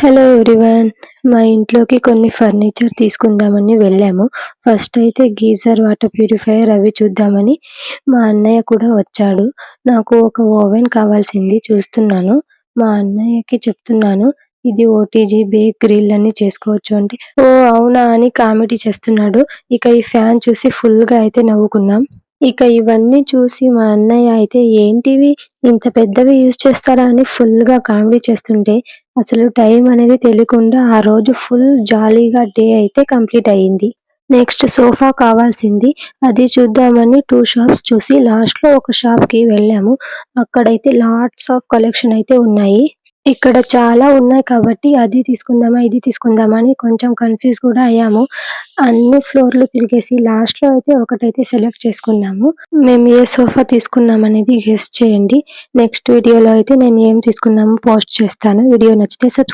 Hello everyone. మా ఇంట్లోకి కొన్ని ఫర్నిచర్ తీసుకుందామని వెళ్ళాము. ఫస్ట్ అయితే గీజర్, వాటర్ ప్యూరిఫైయర్ అవి చూద్దామని మా అన్నయ్య కూడా వచ్చాడు. నాకు ఒక ఓవెన్ కావాల్సింది చూస్తున్నాను. మా అన్నయ్యకి చెప్తున్నాను, ఇది ఓటీజీ బేక్ గ్రిల్ అని చేసుకోవచ్చు అంటే, ఓ అవునా అని కామెడీ చేస్తున్నాడు. ఇక ఈ ఫ్యాన్ చూసి ఫుల్గా అయితే నవ్వుకున్నాం. ఇక ఇవన్నీ చూసి మా అన్నయ్య అయితే ఏంటివి ఇంత పెద్దవి యూజ్ చేస్తారా అని ఫుల్గా కామెడీ చేస్తుంటే అసలు టైం అనేది తెలియకుండా ఆ రోజు ఫుల్ జాలీగా డే అయితే కంప్లీట్ అయ్యింది. నెక్స్ట్ సోఫా కావాల్సింది. అది చూద్దామని 2 షాప్స్ చూసి లాస్ట్‌లో ఒక షాప్‌కి వెళ్ళాము. అక్కడైతే లాట్స్ ఆఫ్ కలెక్షన్ అయితే ఉన్నాయి. ఇక్కడ చాలా ఉన్నాయి కాబట్టి అది తీసుకుందామా, ఇది తీసుకుందామా అని కొంచెం కన్‌ఫ్యూజ్ కూడా అయ్యాము. అన్ని ఫ్లోర్‌లు తిరిగేసి లాస్ట్‌లో అయితే ఒకటైతే సెలెక్ట్ చేసుకున్నాము. మేము ఏ సోఫా తీసుకున్నామనేది గెస్ చేయండి. నెక్స్ట్ వీడియోలో అయితే నేను ఏం తీసుకున్నామో పోస్ట్ చేస్తాను. వీడియో నచ్చితే